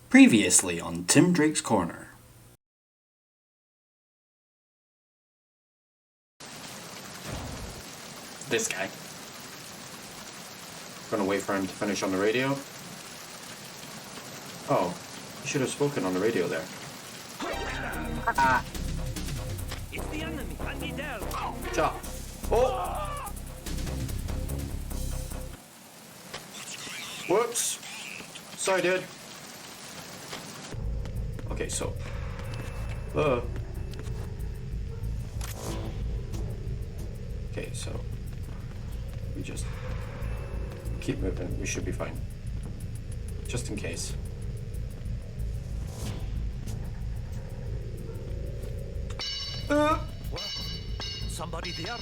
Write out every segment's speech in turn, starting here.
Previously on Tim Drake's Corner. This guy. Gonna wait for him to finish on the radio. Oh, you should have spoken on the radio there. It's the enemy. Hunt me down. Chop. Oh! Whoops. Sorry, dude. Okay, so. Okay, so. We just keep moving. We should be fine. Just in case. What? Somebody there?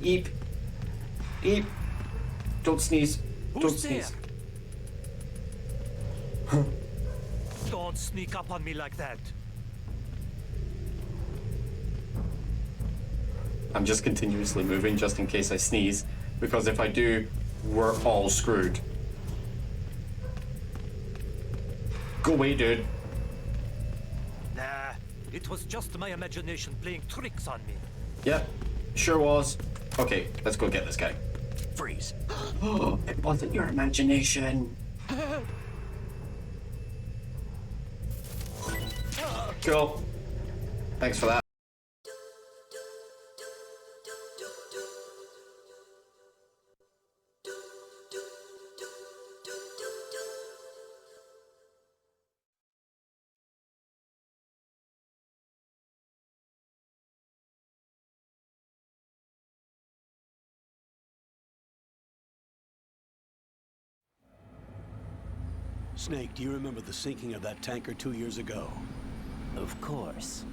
Eep. Eep. Don't sneeze. Don't Who's sneeze. there? Don't sneak up on me like that. I'm just continuously moving just in case I sneeze, because if I do, we're all screwed. Go away, dude. Nah, it was just my imagination playing tricks on me. Yep, sure was. Okay, let's go get this guy. Freeze. Oh, it wasn't your imagination. Cool. Thanks for that. Snake, do you remember the sinking of that tanker 2 years ago? Of course.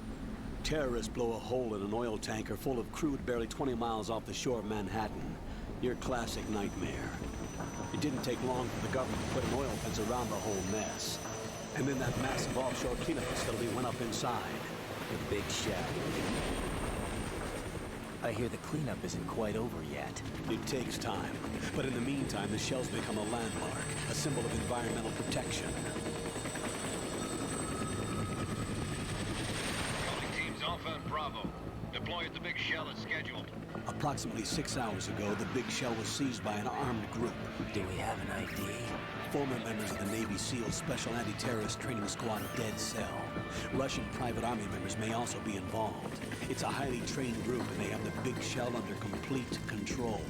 Terrorists blow a hole in an oil tanker full of crude barely 20 miles off the shore of Manhattan. Your classic nightmare. It didn't take long for the government to put an oil fence around the whole mess. And then that massive offshore cleanup facility went up inside. The big shell. I hear the cleanup isn't quite over yet. It takes time. But in the meantime, the shell's become a landmark, a symbol of environmental protection. Teams Alpha and Bravo. Deploy at the big shell as scheduled. Approximately 6 hours ago, the big shell was seized by an armed group. Do we have an ID? Former members of the Navy SEAL Special Anti-Terrorist Training Squad Dead Cell. Russian private army members may also be involved. It's a highly trained group and they have the big shell under complete control.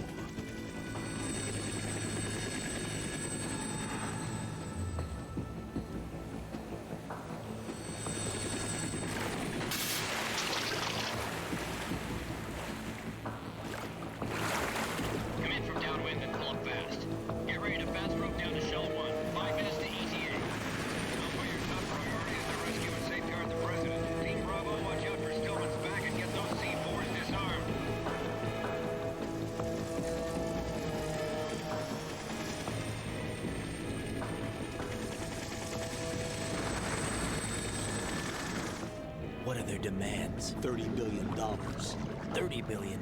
Come in from downwind and pull up fast. Get ready to fast rope down to Shell 1. 5 minutes to ETA. Alpha, your top priority is to rescue and safeguard the President. Team Bravo, watch out for Stillman's back and get those C4s disarmed. What are their demands? $30 billion. $30 billion.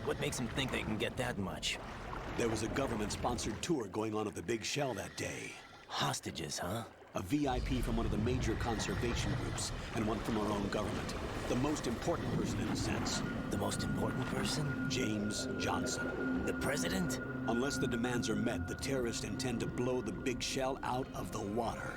What makes them think they can get that much? There was a government-sponsored tour going on at the big shell that day. Hostages, huh? A VIP from one of the major conservation groups, and one from our own government. The most important person in a sense. The most important person? James Johnson. The president? Unless the demands are met, the terrorists intend to blow the big shell out of the water.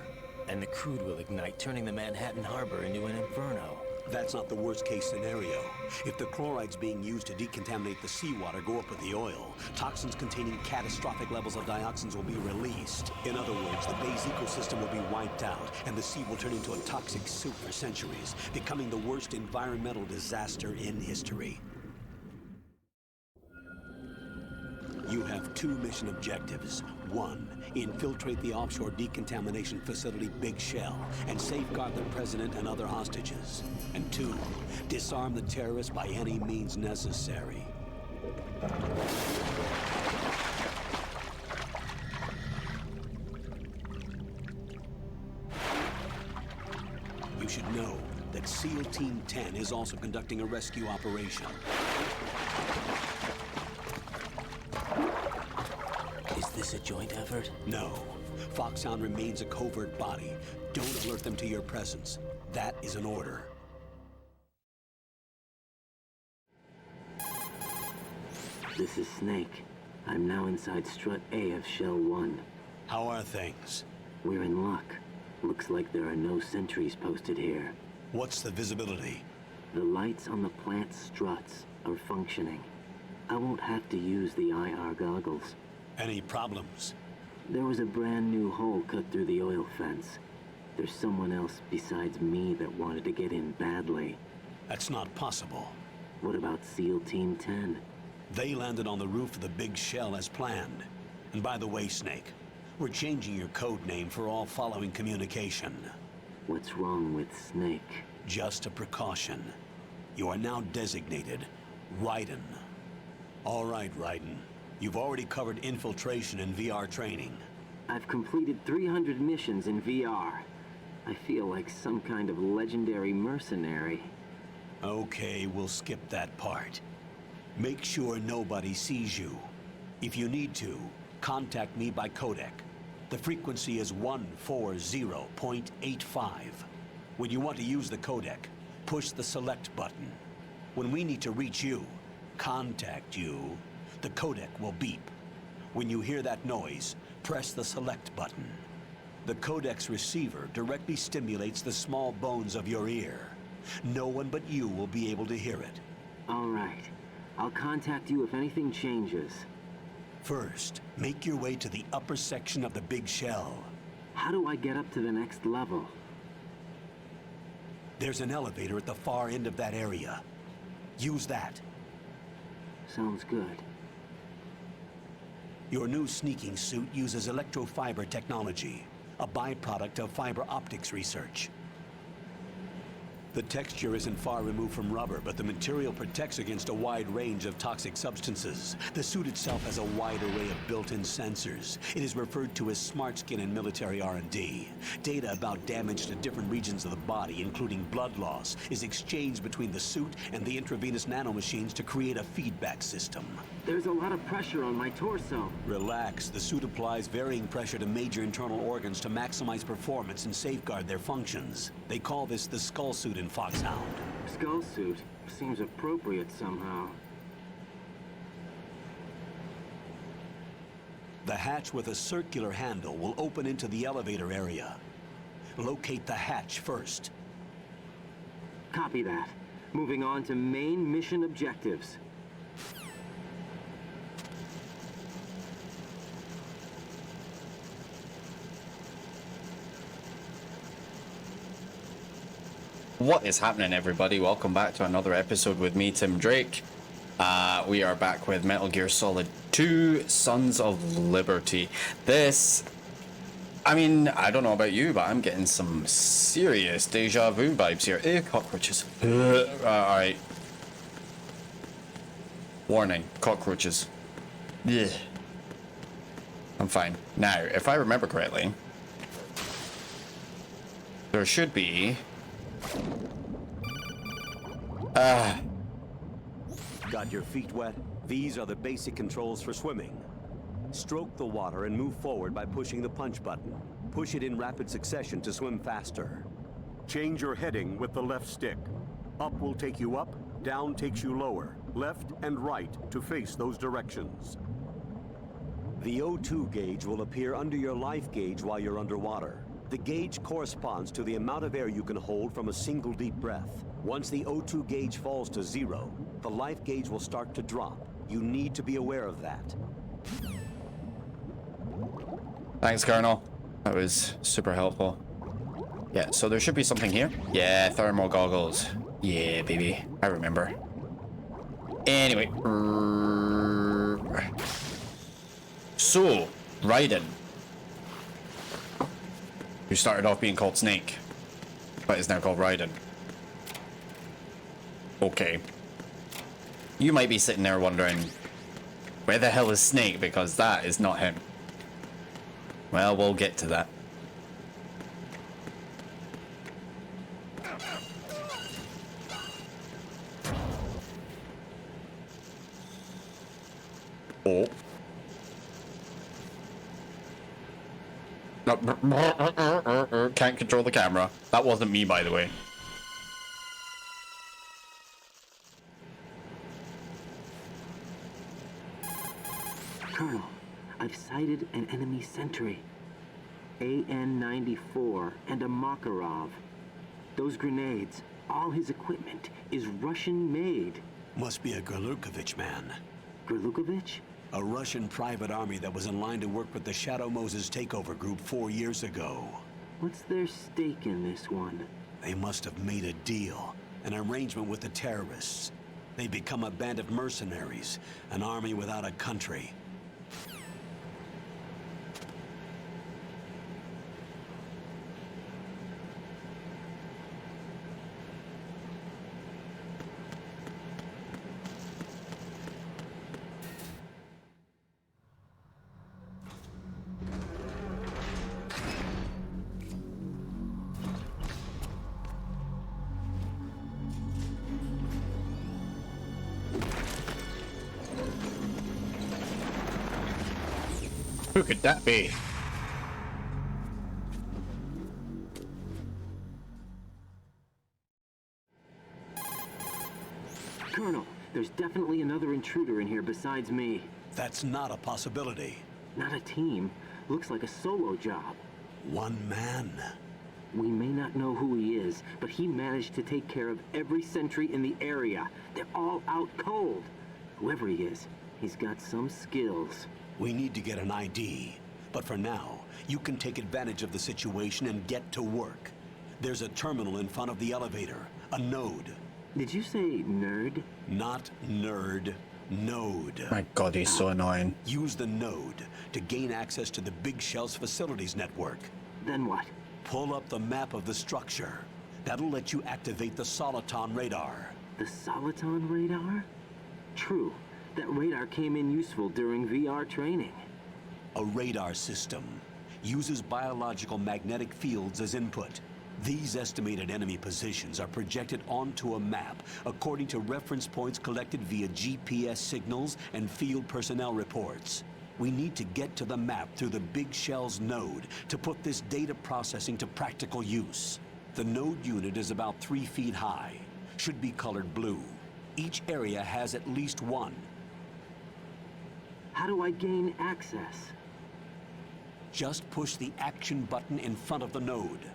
And the crude will ignite, turning the Manhattan Harbor into an inferno. That's not the worst-case scenario. If the chlorides being used to decontaminate the seawater go up with the oil, toxins containing catastrophic levels of dioxins will be released. In other words, the bay's ecosystem will be wiped out, and the sea will turn into a toxic soup for centuries, becoming the worst environmental disaster in history. You have 2 mission objectives. 1, infiltrate the offshore decontamination facility Big Shell and safeguard the president and other hostages. And 2, disarm the terrorists by any means necessary. You should know that SEAL Team 10 is also conducting a rescue operation. this a joint effort? No. Foxhound remains a covert body. Don't alert them to your presence. That is an order. This is Snake. I'm now inside Strut A of Shell 1. How are things? We're in luck. Looks like there are no sentries posted here. What's the visibility? The lights on the plant struts are functioning. I won't have to use the IR goggles. Any problems? There was a brand new hole cut through the oil fence. There's someone else besides me that wanted to get in badly. That's not possible. What about SEAL Team 10? They landed on the roof of the big shell as planned. And by the way, Snake, we're changing your code name for all following communication. What's wrong with Snake? Just a precaution. You are now designated Raiden. All right, Raiden. You've already covered infiltration and VR training. I've completed 300 missions in VR. I feel like some kind of legendary mercenary. Okay, we'll skip that part. Make sure nobody sees you. If you need to, contact me by codec. The frequency is 140.85. When you want to use the codec, push the select button. When we need to reach you, contact you, the codec will beep. When you hear that noise, press the select button. The codec's receiver directly stimulates the small bones of your ear. No one but you will be able to hear it. All right. I'll contact you if anything changes. First, make your way to the upper section of the big shell. How do I get up to the next level? There's an elevator at the far end of that area. Use that. Sounds good. Your new sneaking suit uses electrofiber technology, a byproduct of fiber optics research. The texture isn't far removed from rubber, but the material protects against a wide range of toxic substances. The suit itself has a wide array of built-in sensors. It is referred to as smart skin in military R&D. Data about damage to different regions of the body, including blood loss, is exchanged between the suit and the intravenous nanomachines to create a feedback system. There's a lot of pressure on my torso. Relax. The suit applies varying pressure to major internal organs to maximize performance and safeguard their functions. They call this the skull suit in Foxhound. Skull suit seems appropriate somehow. The hatch with a circular handle will open into the elevator area. Locate the hatch first. Copy that. Moving on to main mission objectives. What is happening, everybody? Welcome back to another episode with me, Tim Drake. We are back with Metal Gear Solid 2 Sons of Liberty. This, I mean, I don't know about you, but I'm getting some serious deja vu vibes here. Ew, cockroaches. Alright. Warning, cockroaches. Yeah. I'm fine. Now, if I remember correctly, there should be... Got your feet wet? These are the basic controls for swimming. Stroke the water and move forward by pushing the punch button. Push it in rapid succession to swim faster. Change your heading with the left stick. Up will take you up, down takes you lower, left and right to face those directions. The O2 gauge will appear under your life gauge while you're underwater. The gauge corresponds to the amount of air you can hold from a single deep breath. Once the O2 gauge falls to 0, the life gauge will start to drop. You need to be aware of that. Thanks, Colonel. That was super helpful. Yeah, so there should be something here. Yeah, thermal goggles. Yeah, baby. I remember. Anyway. So, Raiden. Who started off being called Snake, but is now called Raiden. Okay. You might be sitting there wondering, where the hell is Snake? Because that is not him. Well, we'll get to that. Oh. Can't control the camera. That wasn't me, by the way. Colonel, I've sighted an enemy sentry. AN-94 and a Makarov. Those grenades, all his equipment, is Russian-made. Must be a Gorlukovich man. Gorlukovich? A Russian private army that was in line to work with the Shadow Moses takeover group 4 years ago. What's their stake in this one? They must have made a deal, an arrangement with the terrorists. They become a band of mercenaries, an army without a country. Who could that be? Colonel, there's definitely another intruder in here besides me. That's not a possibility. Not a team. Looks like a solo job. One man. We may not know who he is, but he managed to take care of every sentry in the area. They're all out cold. Whoever he is, he's got some skills. We need to get an ID. But for now, you can take advantage of the situation and get to work. There's a terminal in front of the elevator. A node. Did you say nerd? Not nerd. Node. My god, he's so annoying. Use the node to gain access to the Big Shell's facilities network. Then what? Pull up the map of the structure. That'll let you activate the Soliton radar. The Soliton radar? True. That radar came in useful during VR training. A radar system uses biological magnetic fields as input. These estimated enemy positions are projected onto a map according to reference points collected via GPS signals and field personnel reports. We need to get to the map through the Big Shell's node to put this data processing to practical use. The node unit is about 3 feet high, should be colored blue. Each area has at least one. How do I gain access? Just push the action button in front of the node.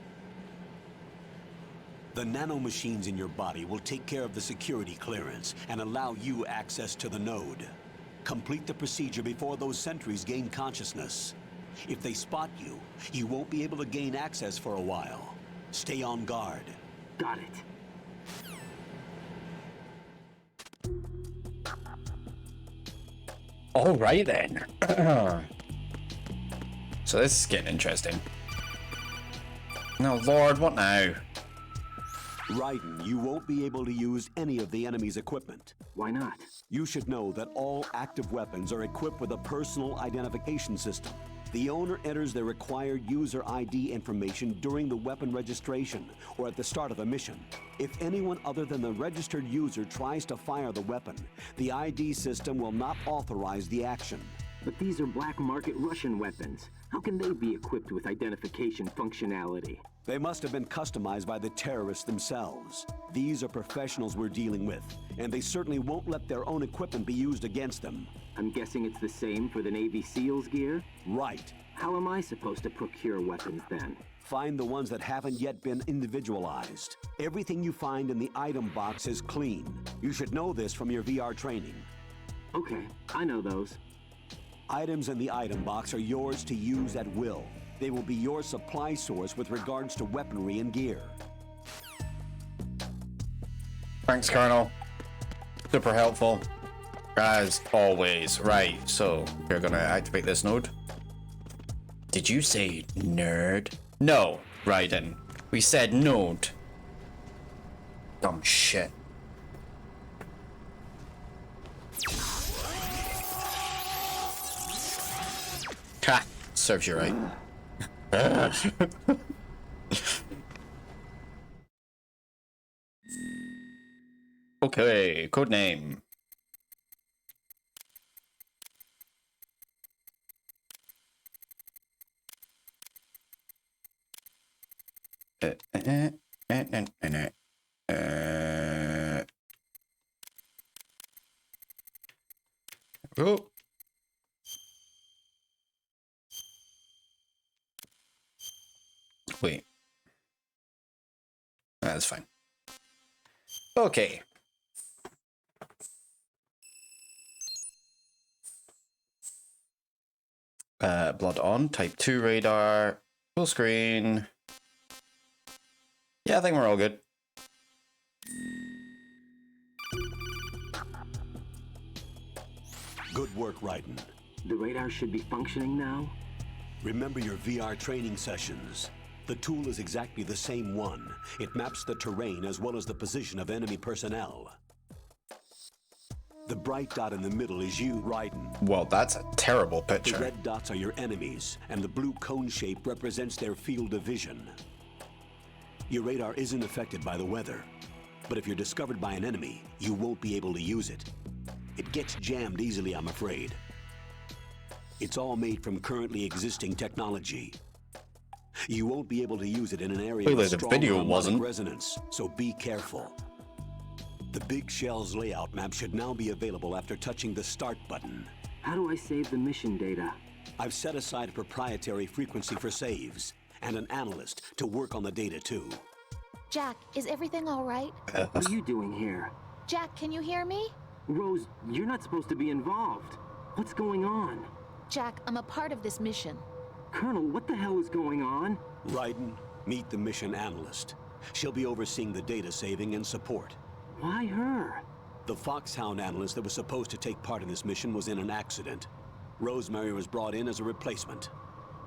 The nanomachines in your body will take care of the security clearance and allow you access to the node. Complete the procedure before those sentries gain consciousness. If they spot you, you won't be able to gain access for a while. Stay on guard. Got it. All right then. So this is getting interesting. No, Lord, what now? Raiden, you won't be able to use any of the enemy's equipment. Why not? You should know that all active weapons are equipped with a personal identification system. The owner enters their required user ID information during the weapon registration or at the start of a mission. If anyone other than the registered user tries to fire the weapon, the ID system will not authorize the action. But these are black market Russian weapons. How can they be equipped with identification functionality? They must have been customized by the terrorists themselves. These are professionals we're dealing with, and they certainly won't let their own equipment be used against them. I'm guessing it's the same for the Navy SEALs gear? Right. How am I supposed to procure weapons then? Find the ones that haven't yet been individualized. Everything you find in the item box is clean. You should know this from your VR training. Okay, I know those. Items in the item box are yours to use at will. They will be your supply source with regards to weaponry and gear. Thanks, Colonel. Super helpful. As always. Right, so we're gonna activate this node. Did you say nerd? No, Raiden. We said node. Dumb shit. Ha! Serves you right. Okay, codename. Oh. Wait. That's fine. Okay. Blood on, type 2 radar, full screen. Yeah, I think we're all good. Good work, Raiden. The radar should be functioning now? Remember your VR training sessions. The tool is exactly the same one. It maps the terrain as well as the position of enemy personnel. The bright dot in the middle is you, Raiden. Well, that's a terrible The picture. red dots are your enemies, and the blue cone shape represents their field of vision. Your radar isn't affected by the weather, but if you're discovered by an enemy, you won't be able to use it. It gets jammed easily, I'm afraid. It's all made from currently existing technology. You won't be able to use it in an area Clearly with the strong video harmonic wasn't. resonance, so be careful. The Big Shell's layout map should now be available after touching the Start button. How do I save the mission data? I've set aside a proprietary frequency for saves, and an analyst to work on the data too. Jack, is everything all right? What are you doing here? Jack, can you hear me? Rose, you're not supposed to be involved. What's going on? Jack, I'm a part of this mission. Colonel, what the hell is going on? Raiden, meet the mission analyst. She'll be overseeing the data saving and support. Why her? The Foxhound analyst that was supposed to take part in this mission was in an accident. Rosemary was brought in as a replacement.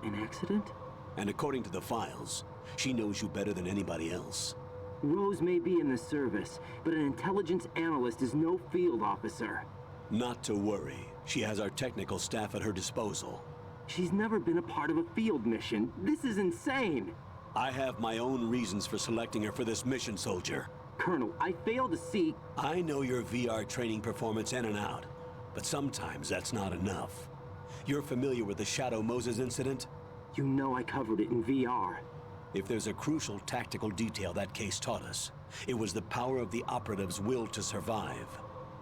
An accident? And according to the files, she knows you better than anybody else. Rose may be in the service, but an intelligence analyst is no field officer. Not to worry. She has our technical staff at her disposal. She's never been a part of a field mission. This is insane. I have my own reasons for selecting her for this mission, soldier. Colonel, I fail to see... I know your VR training performance in and out, but sometimes that's not enough. You're familiar with the Shadow Moses incident? You know I covered it in VR. If there's a crucial tactical detail that case taught us, it was the power of the operative's will to survive.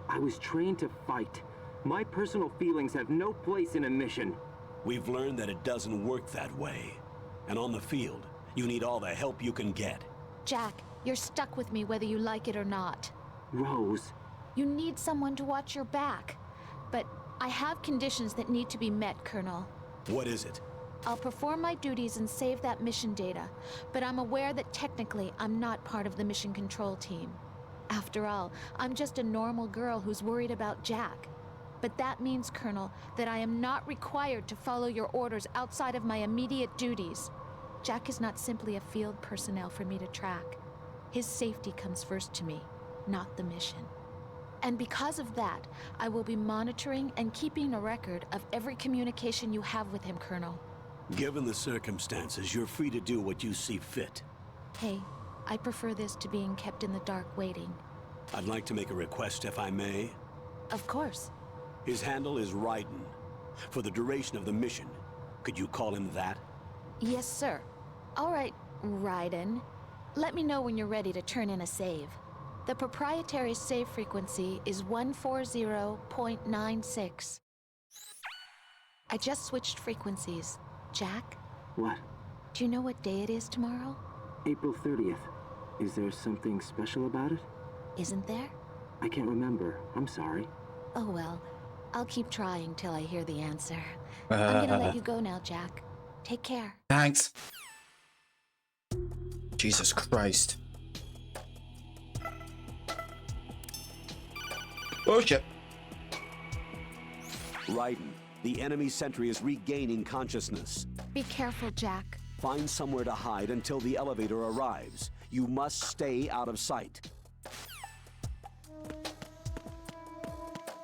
I was trained to fight. My personal feelings have no place in a mission. We've learned that it doesn't work that way. And on the field, you need all the help you can get. Jack, you're stuck with me whether you like it or not. Rose, You need someone to watch your back. But I have conditions that need to be met, Colonel. What is it? I'll perform my duties and save that mission data, but I'm aware that technically I'm not part of the mission control team. After all, I'm just a normal girl who's worried about Jack. But that means, Colonel, that I am not required to follow your orders outside of my immediate duties. Jack is not simply a field personnel for me to track. His safety comes first to me, not the mission. And because of that, I will be monitoring and keeping a record of every communication you have with him, Colonel. Given the circumstances, you're free to do what you see fit. Hey, I prefer this to being kept in the dark waiting. I'd like to make a request, if I may. Of course. His handle is Raiden. For the duration of the mission, could you call him that? Yes, sir. All right, Raiden. Let me know when you're ready to turn in a save. The proprietary save frequency is 140.96. I just switched frequencies. Jack, what? do you know what day it is tomorrow? April 30th. Is there something special about it? Isn't there? I can't remember. I'm sorry. Oh well, I'll keep trying till I hear the answer. I'm gonna let you go now, Jack. Take care. Thanks. Jesus Christ. Oh shit. Raiden, the enemy sentry is regaining consciousness. Be careful, Jack. Find somewhere to hide until the elevator arrives. You must stay out of sight.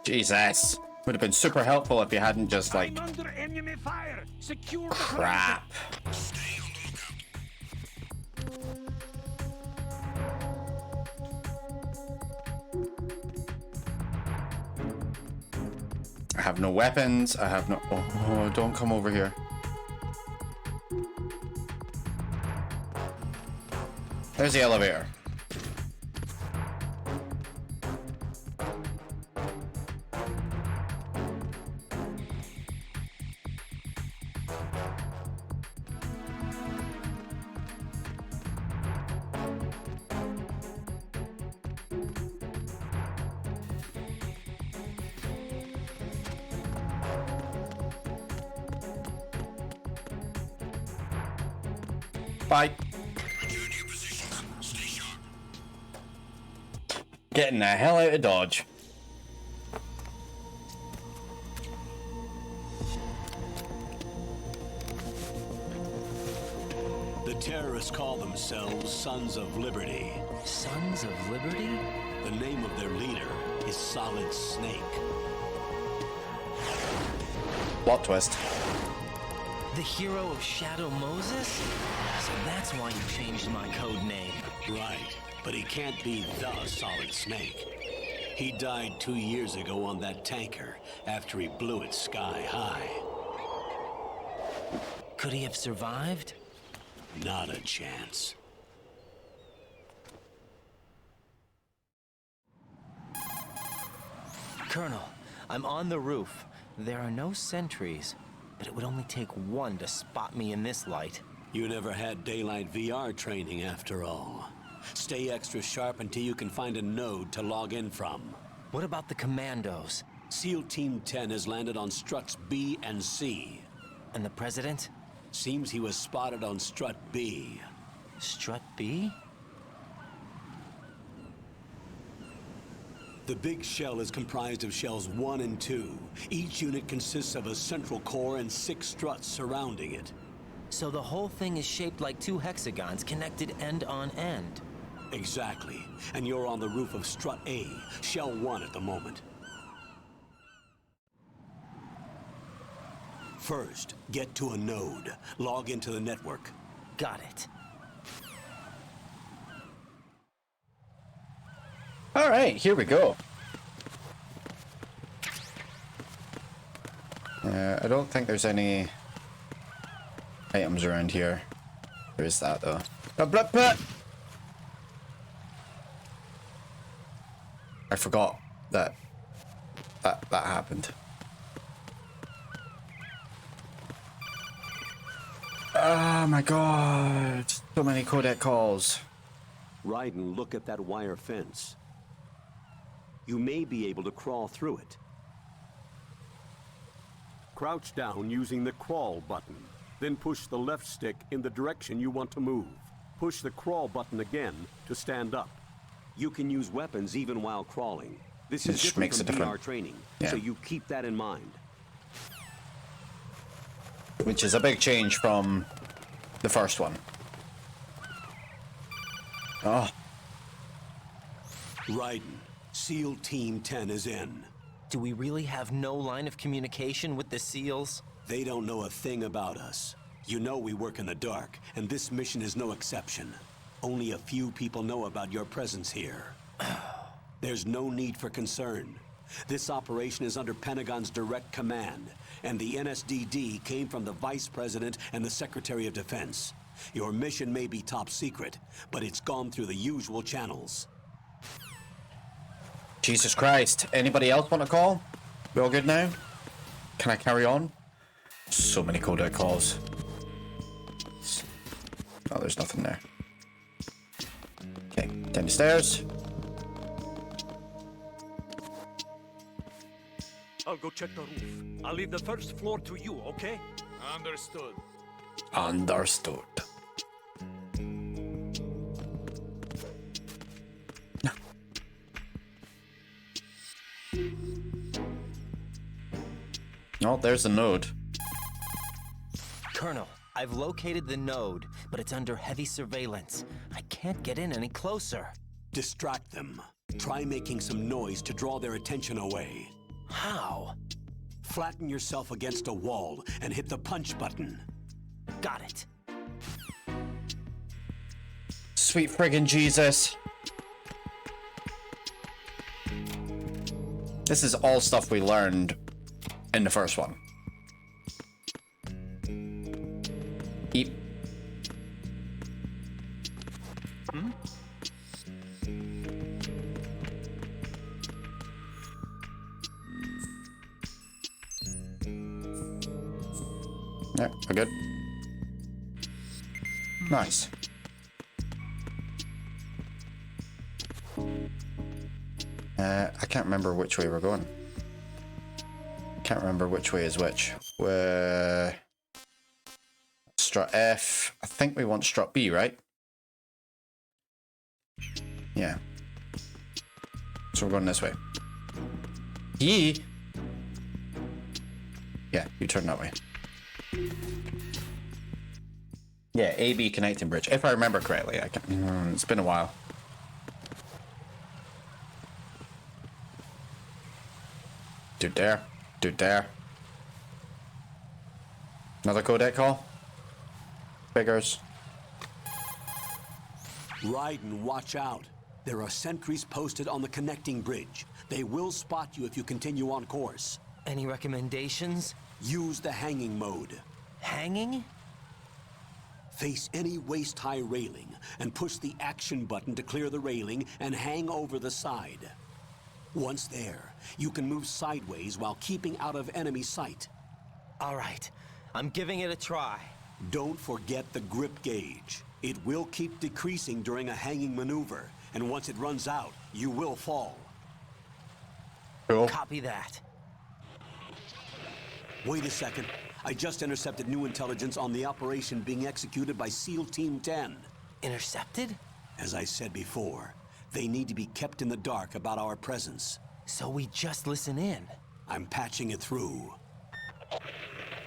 Jesus. Would have been super helpful if you hadn't just like... I'm under enemy fire. Secure the Crap. I have no weapons. I have no... Oh, don't come over here. There's the elevator. Bye. Getting the hell out of Dodge. The terrorists call themselves Sons of Liberty. Sons of Liberty? The name of their leader is Solid Snake. Plot twist. The hero of Shadow Moses? So that's why you changed my code name. Right, but he can't be the Solid Snake. He died 2 years ago on that tanker after he blew it sky high. Could he have survived? Not a chance. Colonel, I'm on the roof. There are no sentries, but it would only take one to spot me in this light. You never had daylight VR training after all. Stay extra sharp until you can find a node to log in from. What about the commandos? SEAL Team 10 has landed on struts B and C. And the president? Seems he was spotted on strut B. Strut B? The big shell is comprised of shells 1 and 2. Each unit consists of a central core and 6 struts surrounding it. So the whole thing is shaped like 2 hexagons connected end on end. Exactly. And you're on the roof of strut A, shell 1 at the moment. First, get to a node. Log into the network. Got it. All right, here we go. I don't think there's any items around here. There is that though. I forgot that happened. Oh my god, so many codec calls. Ride and look at that wire fence. You may be able to crawl through it. Crouch down using the crawl button. Then push the left stick in the direction you want to move. Push the crawl button again to stand up. You can use weapons even while crawling. This It is just different makes from it different. VR training, Yeah. so you keep that in mind. Which is a big change from the first one. Oh, Raiden, SEAL Team 10 is in. Do we really have no line of communication with the SEALs? They don't know a thing about us. You know we work in the dark, and this mission is no exception. Only a few people know about your presence here. There's no need for concern. This operation is under Pentagon's direct command, and the NSDD came from the Vice President and the Secretary of Defense. Your mission may be top secret, but it's gone through the usual channels. Jesus Christ. Anybody else want to call? We all good now? Can I carry on? So many codec calls. Oh, there's nothing there. Okay, down the stairs. I'll go check the roof. I'll leave the first floor to you, okay? Understood. Understood. Oh, there's the node. Colonel, I've located the node, but it's under heavy surveillance. I can't get in any closer. Distract them. Try making some noise to draw their attention away. How? Flatten yourself against a wall and hit the punch button. Got it. Sweet friggin' Jesus. This is all stuff we learned in the first one. Eep. Yep, we're good. Nice. I can't remember which way we're going. Can't remember which way is which. Strut F. I think we want strut B, right? Yeah. So we're going this way. Yeah, you turn that way. Yeah, AB connecting bridge. If I remember correctly. It's been a while. Dude there. Dude there. Another codec call. Figures. Raiden, watch out. There are sentries posted on the connecting bridge. They will spot you if you continue on course. Any recommendations? Use the hanging mode. Hanging? Face any waist-high railing and push the action button to clear the railing and hang over the side. Once there, you can move sideways while keeping out of enemy sight. All right, I'm giving it a try. Don't forget the grip gauge. It will keep decreasing during a hanging maneuver, and once it runs out, you will fall. Cool. Copy that. Wait a second. I just intercepted new intelligence on the operation being executed by SEAL Team 10. Intercepted? As I said before, they need to be kept in the dark about our presence. So we just listen in. I'm patching it through.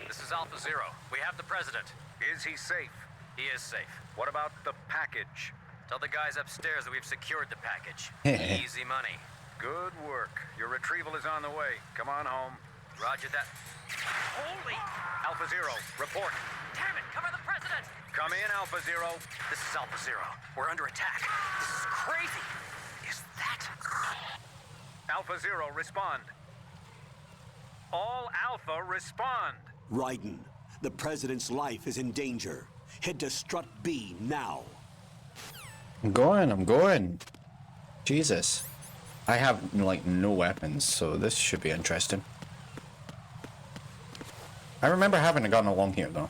This is Alpha Zero. We have the president. Is he safe? He is safe. What about the package? Tell the guys upstairs that we've secured the package. Easy money. Good work. Your retrieval is on the way. Come on home. Roger that. Holy! Alpha Zero, report. Damn it, cover the president! Come in, Alpha Zero. This is Alpha Zero. We're under attack. This is crazy. Is that... Alpha Zero, respond. All Alpha, respond. Raiden, the President's life is in danger. Head to Strut B now. I'm going. Jesus. I have, like, no weapons, so this should be interesting. I remember having a gun along here, though.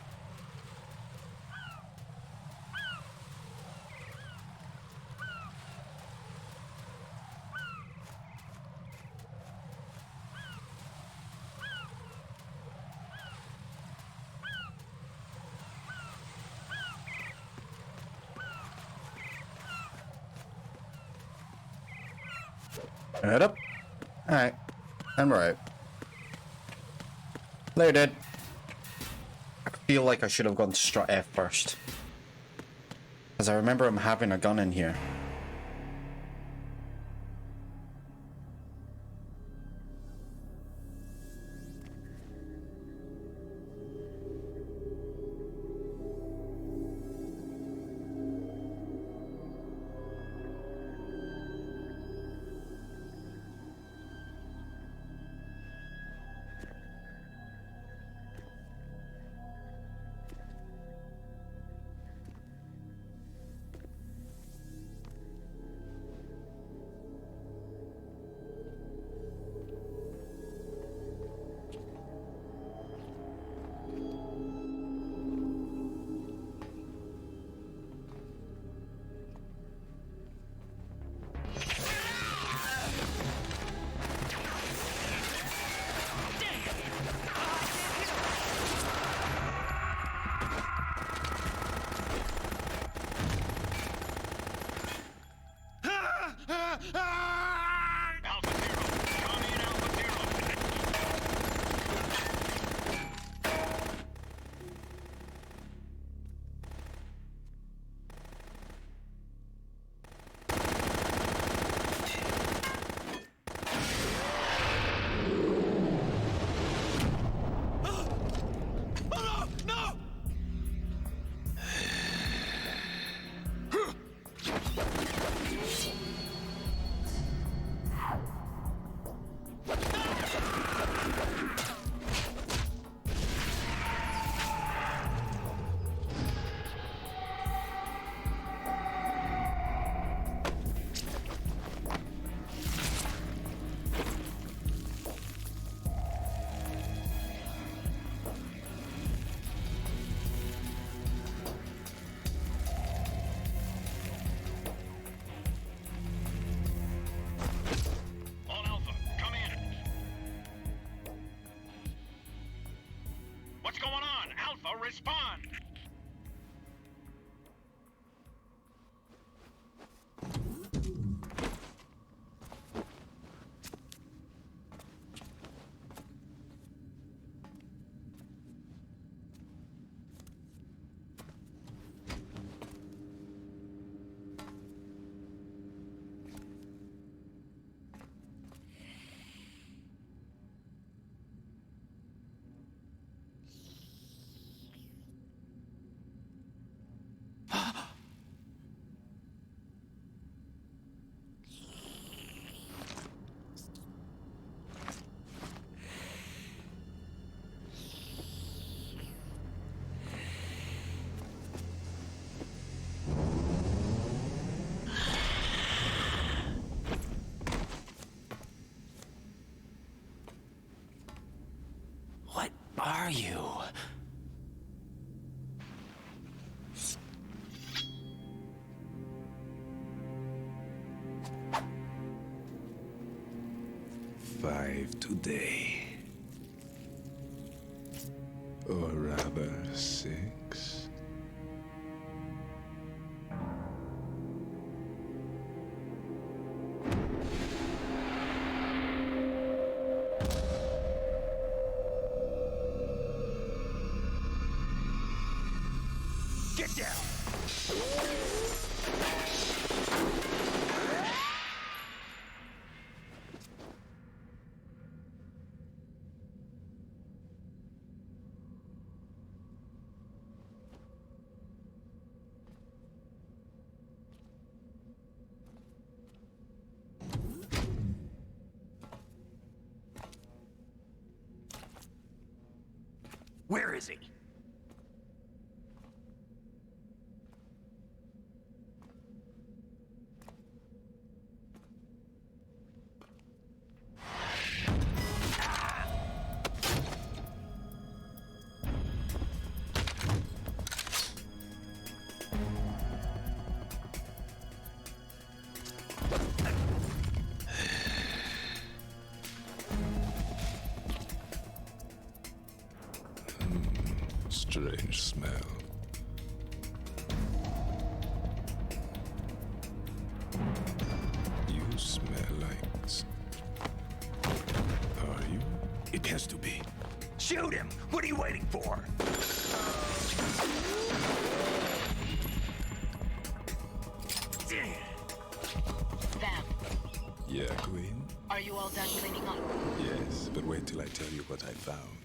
Head up. Alright. And we're out. Later, dude. I feel like I should have gone to strut F first. Because I remember him having a gun in here. respond! What are you? Five today. Or rather, 6. Get down! Where is he? Strange smell. You smell like... Are you? It has to be. Shoot him! What are you waiting for? Vam, Yeah, Queen? are you all done cleaning up? Yes, but wait till I tell you what I found.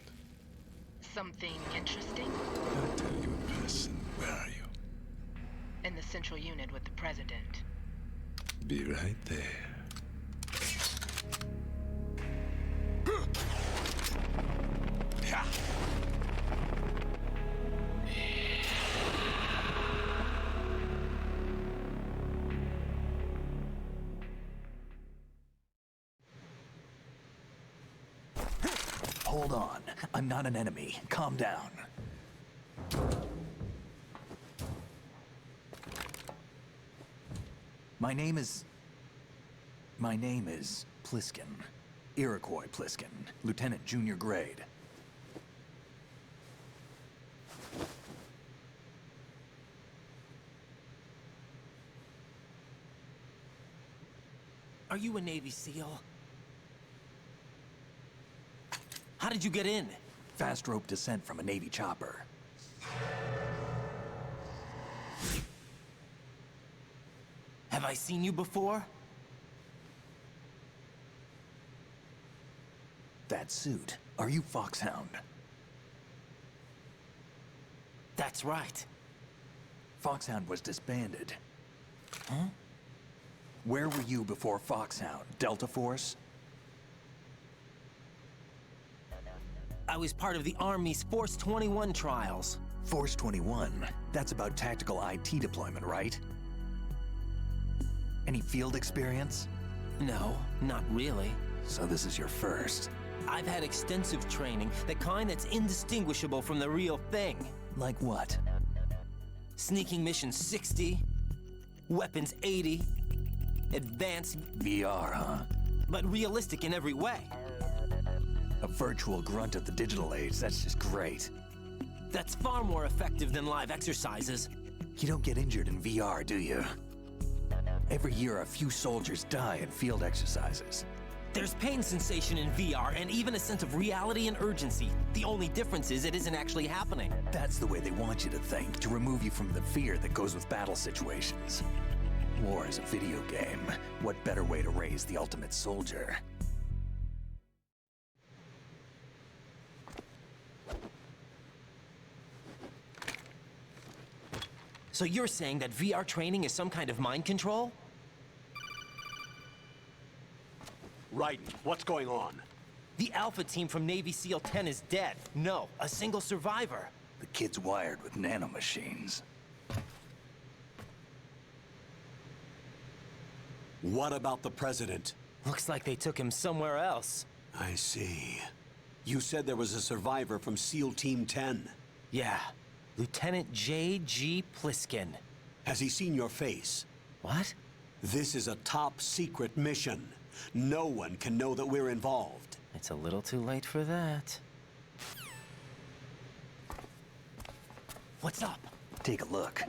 Something interesting? I'll tell you in person. Where are you? In the central unit with the president. Be right there. Hold on. I'm not an enemy. Calm down. My name is Pliskin. Iroquois Pliskin. Lieutenant Junior Grade. Are you a Navy SEAL? How did you get in? Fast rope descent from a Navy chopper. Have I seen you before? That suit. Are you Foxhound? That's right. Foxhound was disbanded. Huh? Where were you before Foxhound? Delta Force? I was part of the Army's Force 21 trials. Force 21? That's about tactical IT deployment, right? Any field experience? No, not really. So this is your first. I've had extensive training, the kind that's indistinguishable from the real thing. Like what? Sneaking mission 60, weapons 80, advanced, VR, huh? but realistic in every way. A virtual grunt of the digital age, that's just great. That's far more effective than live exercises. You don't get injured in VR, do you? Every year, a few soldiers die in field exercises. There's pain sensation in VR and even a sense of reality and urgency. The only difference is it isn't actually happening. That's the way they want you to think, to remove you from the fear that goes with battle situations. War is a video game. What better way to raise the ultimate soldier? So you're saying that VR training is some kind of mind control? Raiden, what's going on? The Alpha team from Navy SEAL 10 is dead. No, a single survivor. The kid's wired with nanomachines. What about the president? Looks like they took him somewhere else. I see. You said there was a survivor from SEAL Team 10. Yeah, Lieutenant J.G. Pliskin. Has he seen your face? What? This is a top secret mission. No one can know that we're involved. It's a little too late for that. What's up? Take a look.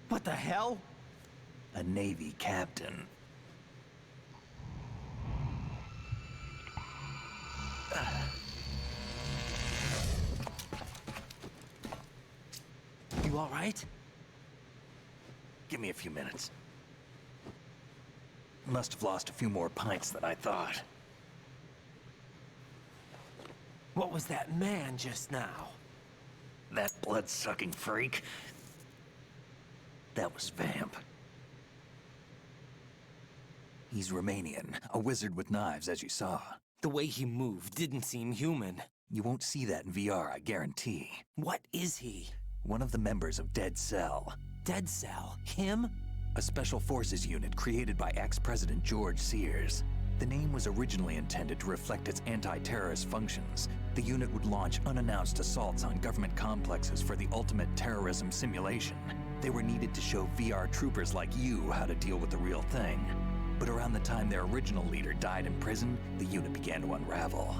What the hell? A Navy captain. You all right? Give me a few minutes. Must have lost a few more pints than I thought. What was that man just now? That blood-sucking freak? That was Vamp. He's Romanian, a wizard with knives, as you saw. The way he moved didn't seem human. You won't see that in VR, I guarantee. What is he? One of the members of Dead Cell. Dead Cell? Him? A special forces unit created by ex-President George Sears. The name was originally intended to reflect its anti-terrorist functions. The unit would launch unannounced assaults on government complexes for the ultimate terrorism simulation. They were needed to show VR troopers like you how to deal with the real thing. But around the time their original leader died in prison, the unit began to unravel.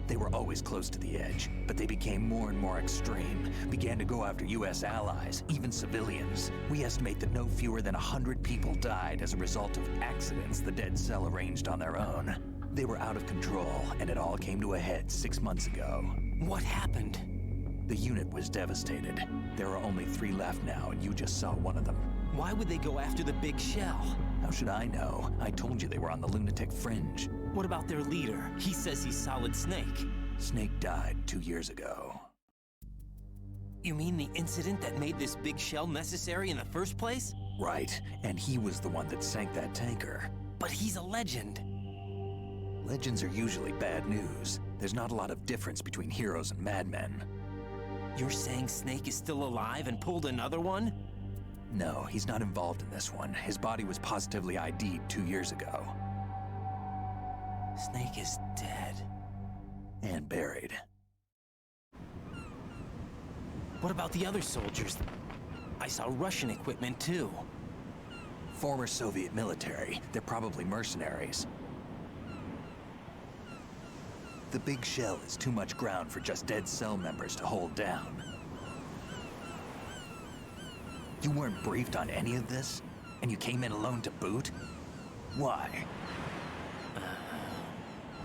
They were always close to the edge, but they became more and more extreme, began to go after US allies, even civilians. We estimate that no fewer than 100 people died as a result of accidents the Dead Cell arranged on their own. They were out of control, and it all came to a head 6 months ago. What happened? The unit was devastated. There are only 3 left now, and you just saw one of them. Why would they go after the big shell? How should I know? I told you they were on the lunatic fringe. What about their leader? He says he's Solid Snake. Snake died 2 years ago. You mean the incident that made this big shell necessary in the first place? Right, and he was the one that sank that tanker. But he's a legend. Legends are usually bad news. There's not a lot of difference between heroes and madmen. You're saying Snake is still alive and pulled another one? No, he's not involved in this one. His body was positively ID'd 2 years ago. Snake is dead. And buried. What about the other soldiers? I saw Russian equipment too. Former Soviet military. They're probably mercenaries. The big shell is too much ground for just Dead Cell members to hold down. You weren't briefed on any of this? And you came in alone to boot? Why?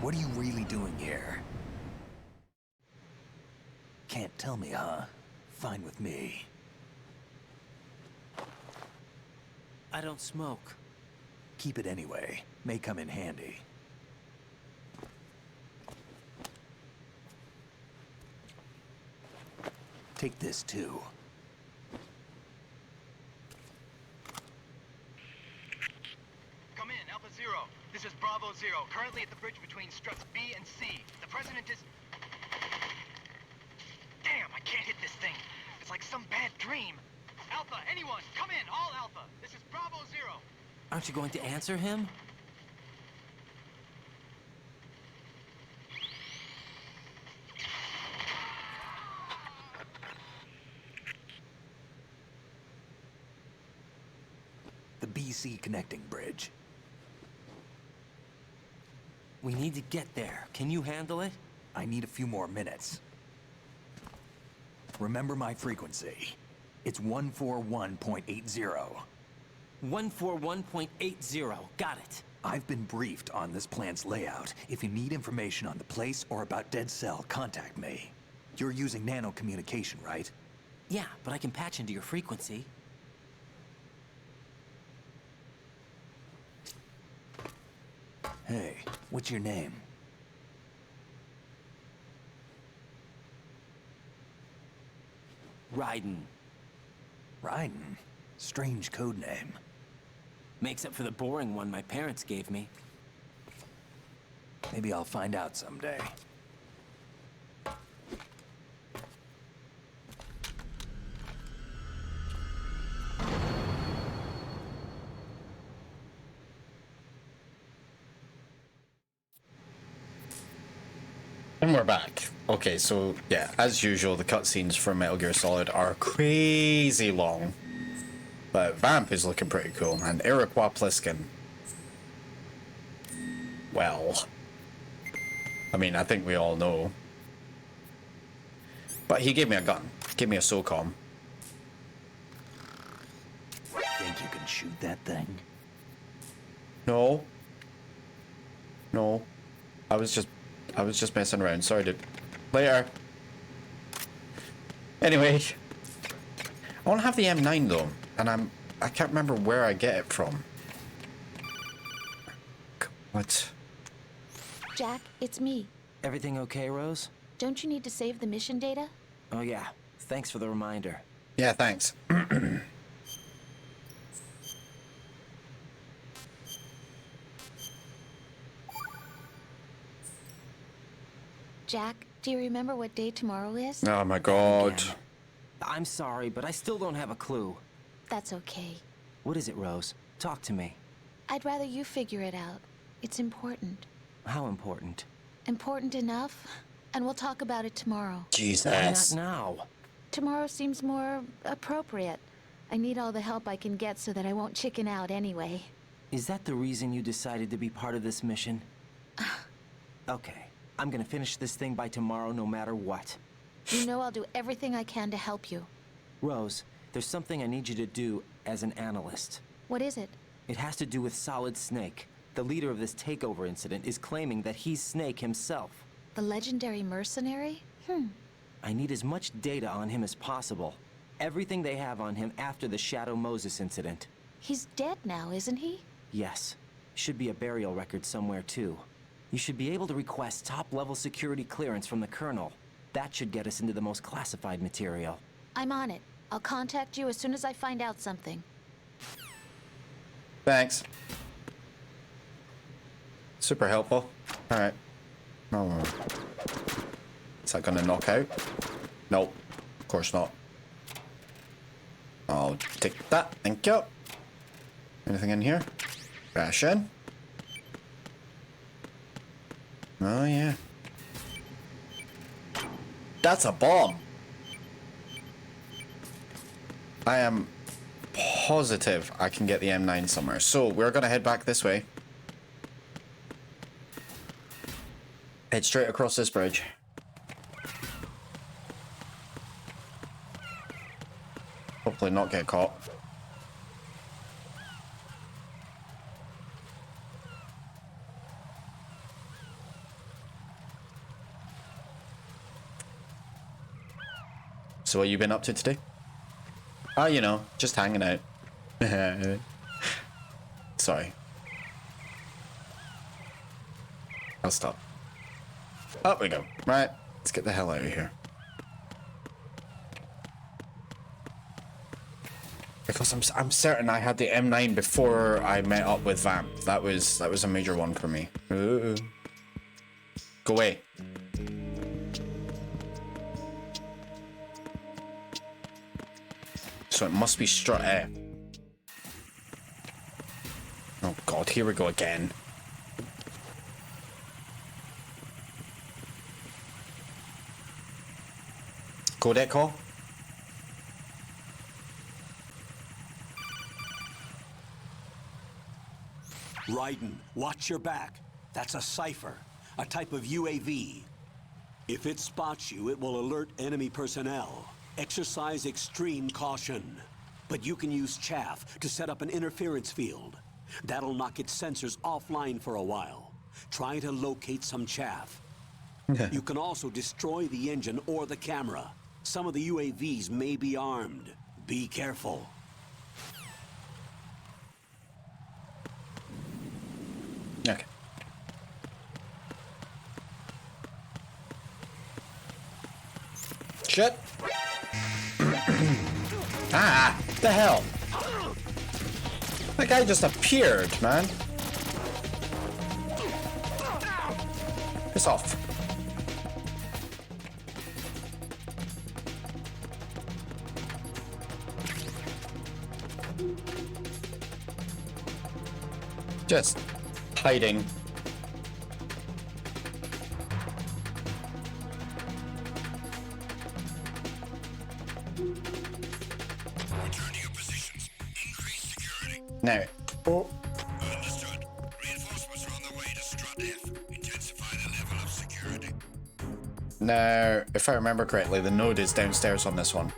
What are you really doing here? Can't tell me, huh? Fine with me. I don't smoke. Keep it anyway. May come in handy. Take this too. Come in, Alpha Zero. This is Bravo Zero, currently at the bridge between struts B and C. The president is... Damn, I can't hit this thing. It's like some bad dream. Alpha, anyone, come in, all Alpha. This is Bravo Zero. Aren't you going to answer him? The PC connecting bridge. We need to get there. Can you handle it? I need a few more minutes. Remember my frequency. It's 141.80. 141.80. Got it. I've been briefed on this plan's layout. If you need information on the place or about Dead Cell, contact me. You're using nano communication, right? Yeah, but I can patch into your frequency. Hey, what's your name? Raiden. Raiden? Strange code name. Makes up for the boring one my parents gave me. Maybe I'll find out someday. And we're back. Okay, so yeah, as usual, the cutscenes from Metal Gear Solid are crazy long. But Vamp is looking pretty cool, and Iroquois Pliskin. Well, I mean, I think we all know. But he gave me a gun. Gave me a SOCOM. Think you can shoot that thing? No. No. I was just messing around. Sorry, dude. Later. Anyway, I want to have the M9 though, and I can't remember where I get it from. What? Jack, it's me. Everything okay, Rose? Don't you need to save the mission data? Oh yeah. Thanks for the reminder. Yeah, thanks. Jack, do you remember what day tomorrow is? Oh my god. Again. I'm sorry, but I still don't have a clue. That's okay. What is it, Rose? Talk to me. I'd rather you figure it out. It's important. How important? Important enough? And we'll talk about it tomorrow. Why Jesus. not now? Tomorrow seems more appropriate. I need all the help I can get so that I won't chicken out anyway. Is that the reason you decided to be part of this mission? Okay. I'm gonna finish this thing by tomorrow no matter what. You know I'll do everything I can to help you. Rose, there's something I need you to do as an analyst. What is it? It has to do with Solid Snake. The leader of this takeover incident is claiming that he's Snake himself. The legendary mercenary? I need as much data on him as possible. Everything they have on him after the Shadow Moses incident. He's dead now, isn't he? Yes. Should be a burial record somewhere, too. You should be able to request top-level security clearance from the Colonel. That should get us into the most classified material. I'm on it. I'll contact you as soon as I find out something. Thanks. Super helpful. Alright. Oh. Is that gonna knock out? Nope. Of course not. I'll take that. Thank you. Anything in here? Ration. Oh, yeah. That's a bomb. I am positive I can get the M9 somewhere. So, we're gonna head back this way. Head straight across this bridge. Hopefully not get caught. So what you been up to today? Oh, you know, just hanging out. Sorry. I'll stop. Up we go. Right, let's get the hell out of here. Because I'm certain I had the M9 before I met up with Vamp. That was a major one for me. Ooh. Go away. So it must be Oh god, here we go again. Codec call? Raiden, watch your back. That's a cipher, a type of UAV. If it spots you, it will alert enemy personnel. Exercise extreme caution. But you can use chaff to set up an interference field. That'll knock its sensors offline for a while. Try to locate some chaff. You can also destroy the engine or the camera. Some of the UAVs may be armed. Be careful. Okay. Shit. Ah, the hell? That guy just appeared, man. Piss off. Just hiding. Return to your positions. Increase security. Now. Oh. Understood. Reinforcements are on the way to Strut F. Intensify the level of security. Now, if I remember correctly, the node is downstairs on this one.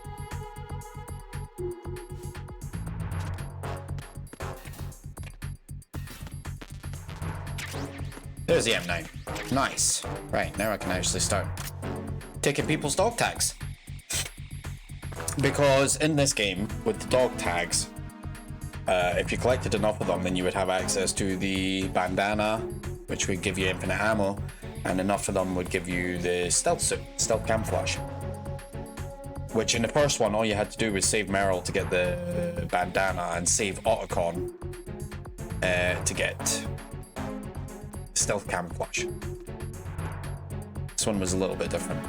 There's the M9. Nice. Right, now I can actually start taking people's dog tags. Because in this game, with the dog tags, if you collected enough of them, then you would have access to the bandana, which would give you infinite ammo, and enough of them would give you the stealth suit, stealth camouflage. Which in the first one, all you had to do was save Meryl to get the bandana and save Otacon to get stealth camouflage. This one was a little bit different.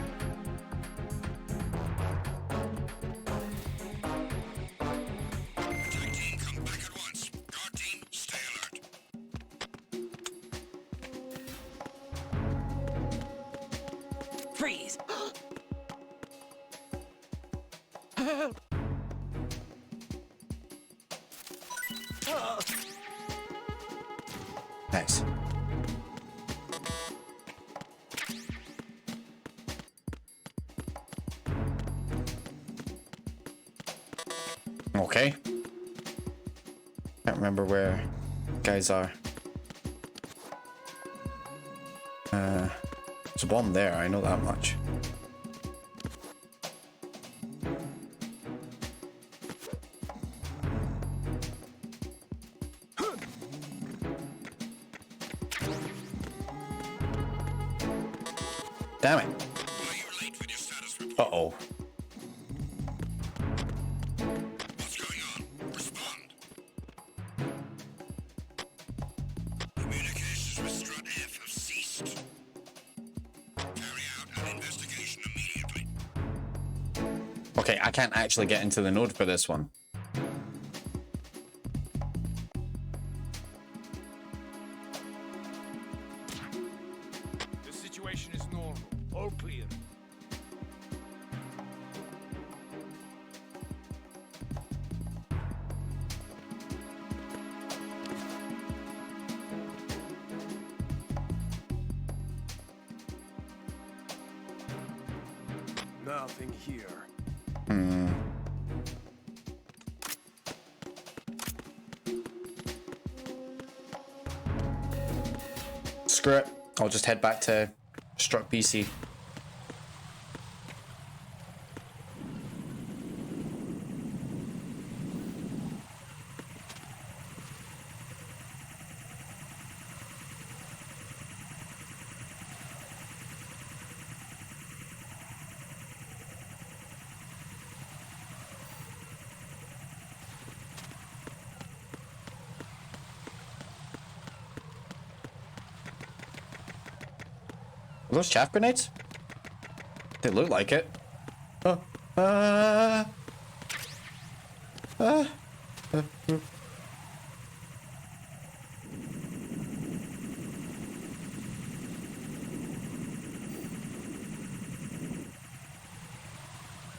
Attack team, come back at once. Guard team, stay alert. Freeze! Nice. Okay. Can't remember where guys are. There's a bomb there, I know that much. Damn it. Why you late with your status report? Uh-oh. What's going on? Respond. Communications with Strut F have ceased. Carry out an investigation immediately. Okay, I can't actually get into the node for this one. The situation is normal. All clear. Nothing here. Screw it. I'll just head back to Strut BC. Are those chaff grenades? They look like it.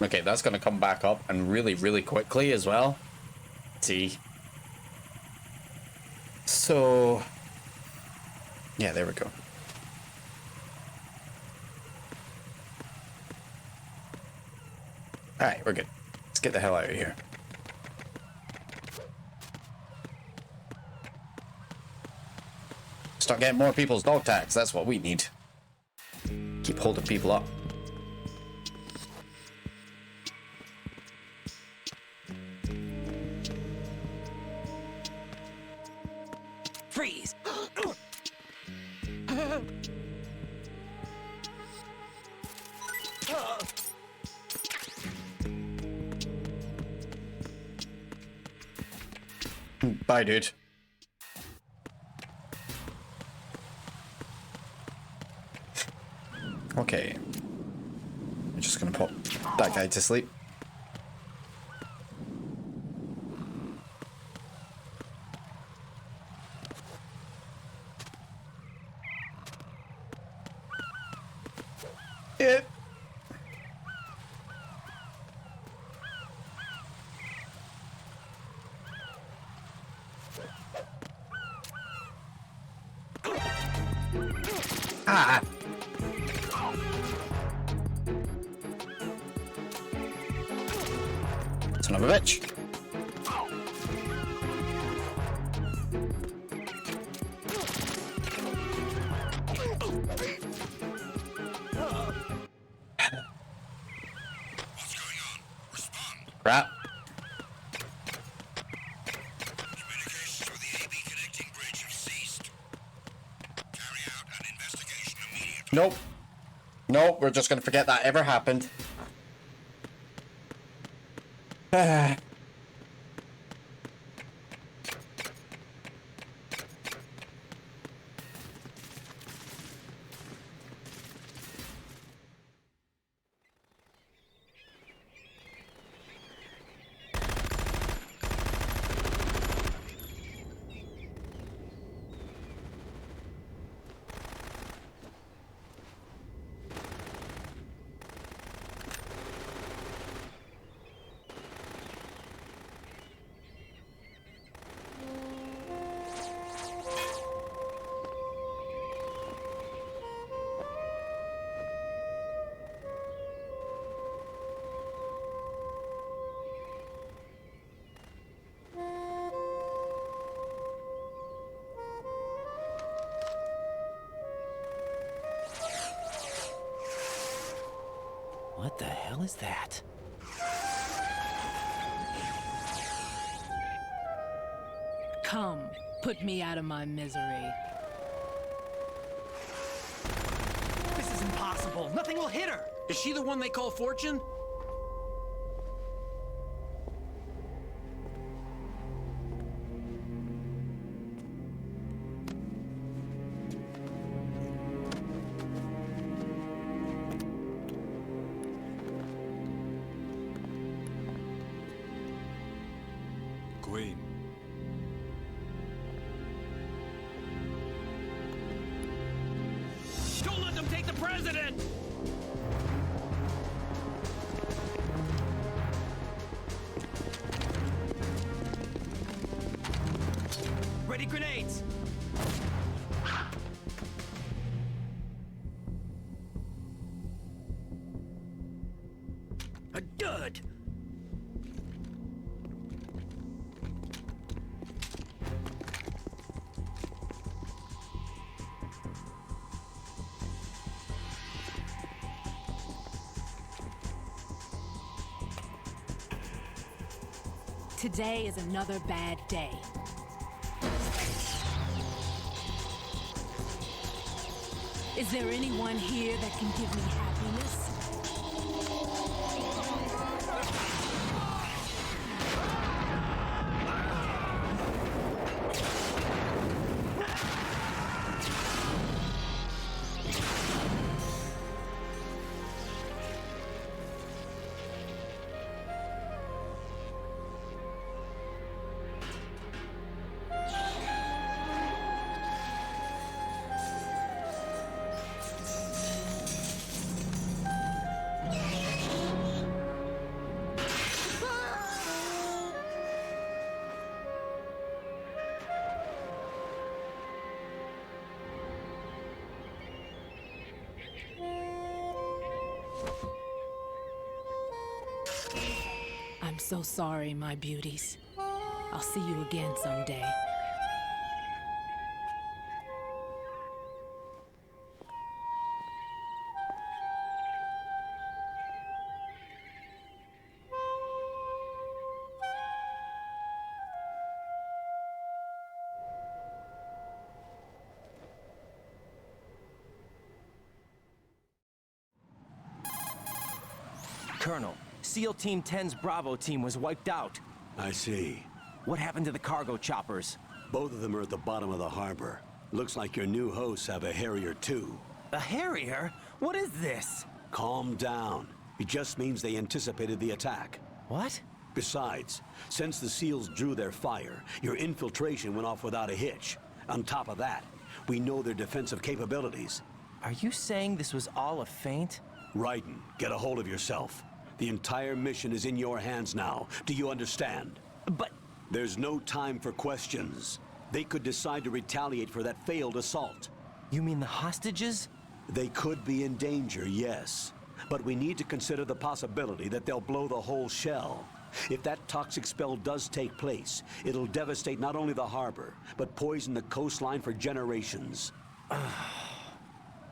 Okay, that's gonna come back up and really, really quickly as well. See. So Yeah, there we go. Alright, we're good. Let's get the hell out of here. Start getting more people's dog tags. That's what we need. Keep holding people up. Freeze! Bye, dude. Okay. I'm just gonna put that guy to sleep. Yeah. Ah! Son of a bitch. What's going on? Respond. Crap. Communications with the AB connecting bridge have ceased. Carry out an investigation immediately. Nope. Nope, we're just gonna forget that ever happened. What the hell is that? Come, put me out of my misery. This is impossible. Nothing will hit her. Is she the one they call Fortune? Queen. Don't let them take the president! Ready grenades. A dud! Today is another bad day. Is there anyone here that can give me happiness? I'm so sorry, my beauties. I'll see you again someday. Colonel, SEAL Team 10's Bravo team was wiped out. I see. What happened to the cargo choppers? Both of them are at the bottom of the harbor. Looks like your new hosts have a Harrier too. A Harrier? What is this? Calm down. It just means they anticipated the attack. What? Besides, since the SEALs drew their fire, your infiltration went off without a hitch. On top of that, we know their defensive capabilities. Are you saying this was all a feint? Raiden, get a hold of yourself. The entire mission is in your hands now. Do you understand? But... There's no time for questions. They could decide to retaliate for that failed assault. You mean the hostages? They could be in danger, yes. But we need to consider the possibility that they'll blow the whole shell. If that toxic spell does take place, it'll devastate not only the harbor, but poison the coastline for generations.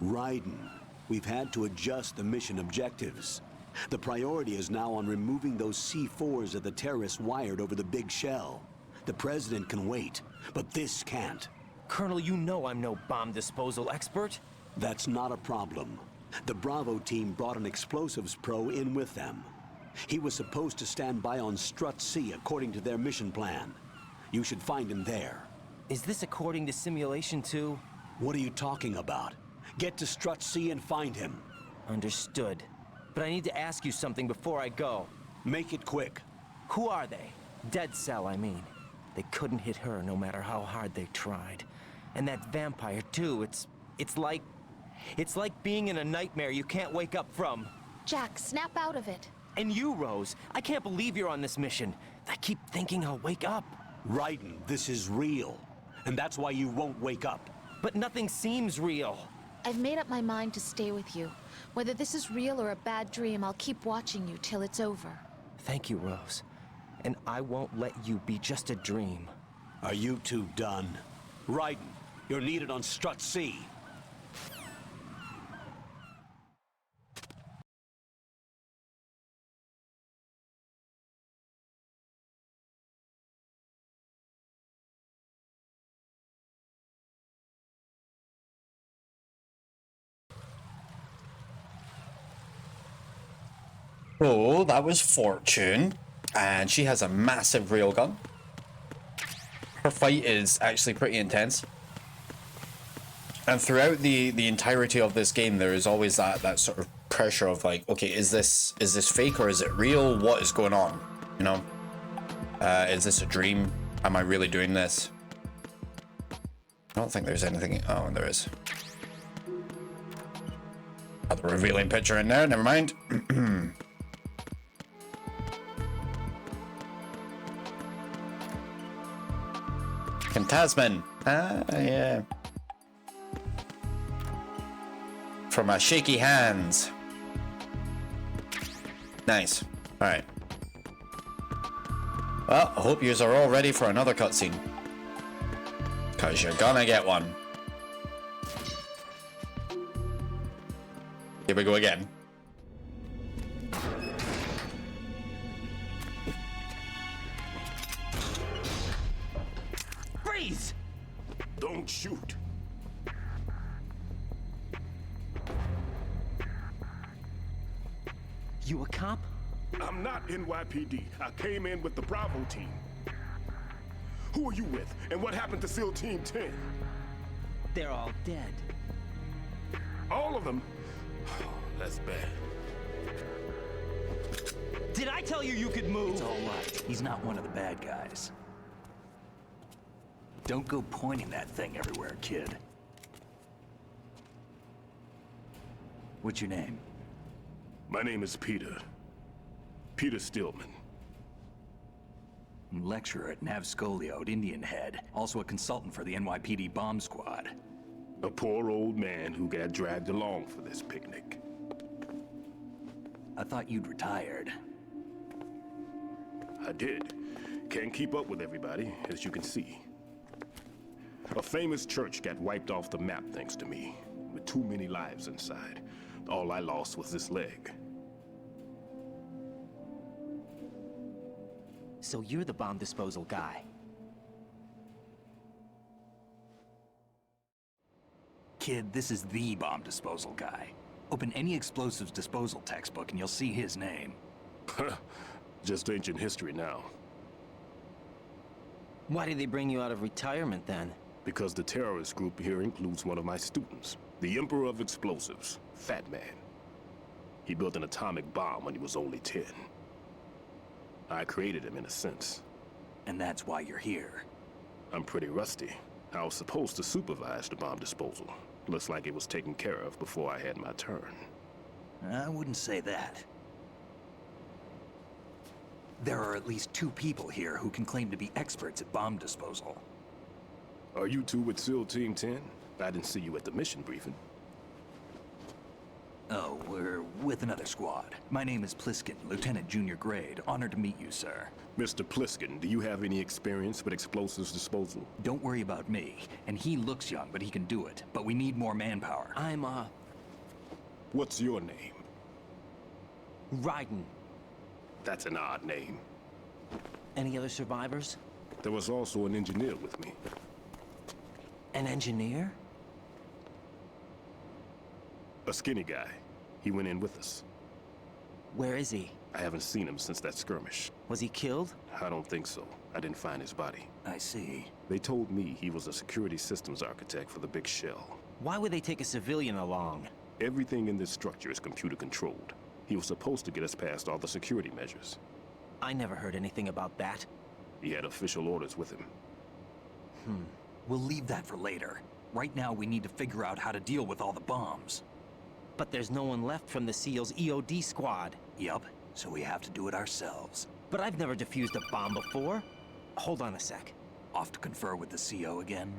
Raiden, we've had to adjust the mission objectives. The priority is now on removing those C4s that the terrorists wired over the big shell. The President can wait, but this can't. Colonel, you know I'm no bomb disposal expert. That's not a problem. The Bravo team brought an explosives pro in with them. He was supposed to stand by on Strut C according to their mission plan. You should find him there. Is this according to Simulation 2? What are you talking about? Get to Strut C and find him. Understood. But I need to ask you something before I go. Make it quick. Who are they? Dead Cell, I mean. They couldn't hit her no matter how hard they tried. And that vampire, too, it's like being in a nightmare you can't wake up from. Jack, snap out of it. And you, Rose, I can't believe you're on this mission. I keep thinking I'll wake up. Raiden, this is real. And that's why you won't wake up. But nothing seems real. I've made up my mind to stay with you. Whether this is real or a bad dream, I'll keep watching you till it's over. Thank you, Rose. And I won't let you be just a dream. Are you two done? Raiden, you're needed on Strut C. Oh, that was Fortune. And she has a massive railgun. Her fight is actually pretty intense. And throughout the entirety of this game, there is always that sort of pressure of like, okay, is this fake or is it real? What is going on? You know? Is this a dream? Am I really doing this? I don't think there's anything. Oh, there is. Another revealing picture in there. Never mind. Kim Tasman. Ah, yeah. For my shaky hands. Nice. Alright. Well, I hope yous are all ready for another cutscene. Because you're gonna get one. Here we go again. Freeze! Don't shoot. You a cop? I'm not NYPD. I came in with the Bravo team. Who are you with? And what happened to SEAL Team 10? They're all dead. All of them? Oh, that's bad. Did I tell you you could move? It's all right. He's not one of the bad guys. Don't go pointing that thing everywhere, kid. What's your name? My name is Peter. Peter Stillman. Lecturer at Navscolio at Indian Head. Also a consultant for the NYPD bomb squad. A poor old man who got dragged along for this picnic. I thought you'd retired. I did. Can't keep up with everybody, as you can see. A famous church got wiped off the map thanks to me, with too many lives inside. All I lost was this leg. So you're the bomb disposal guy. Kid, this is the bomb disposal guy. Open any explosives disposal textbook and you'll see his name. Just ancient history now. Why did they bring you out of retirement then? Because the terrorist group here includes one of my students, the Emperor of Explosives, Fat Man. He built an atomic bomb when he was only 10. I created him in a sense. And that's why you're here. I'm pretty rusty. I was supposed to supervise the bomb disposal. Looks like it was taken care of before I had my turn. I wouldn't say that. There are at least 2 people here who can claim to be experts at bomb disposal. Are you two with SEAL Team 10? I didn't see you at the mission briefing. Oh, we're with another squad. My name is Pliskin, Lieutenant Junior Grade. Honored to meet you, sir. Mr. Pliskin, do you have any experience with explosives disposal? Don't worry about me. And he looks young, but he can do it. But we need more manpower. I'm, What's your name? Raiden. That's an odd name. Any other survivors? There was also an engineer with me. An engineer? A skinny guy. He went in with us. Where is he? I haven't seen him since that skirmish. Was he killed? I don't think so. I didn't find his body. I see. They told me he was a security systems architect for the big shell. Why would they take a civilian along? Everything in this structure is computer controlled. He was supposed to get us past all the security measures. I never heard anything about that. He had official orders with him. We'll leave that for later. Right now, we need to figure out how to deal with all the bombs. But there's no one left from the SEAL's EOD squad. Yup, so we have to do it ourselves. But I've never defused a bomb before. Hold on a sec. Off to confer with the CO again?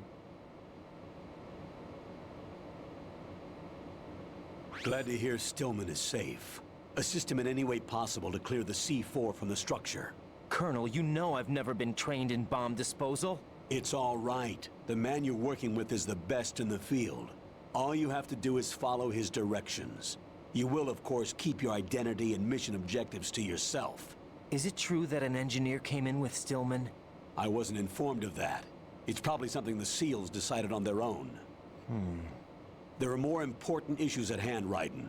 Glad to hear Stillman is safe. Assist him in any way possible to clear the C4 from the structure. Colonel, you know I've never been trained in bomb disposal. It's all right. The man you're working with is the best in the field. All you have to do is follow his directions. You will, of course, keep your identity and mission objectives to yourself. Is it true that an engineer came in with Stillman? I wasn't informed of that. It's probably something the SEALs decided on their own. There are more important issues at hand, Raiden.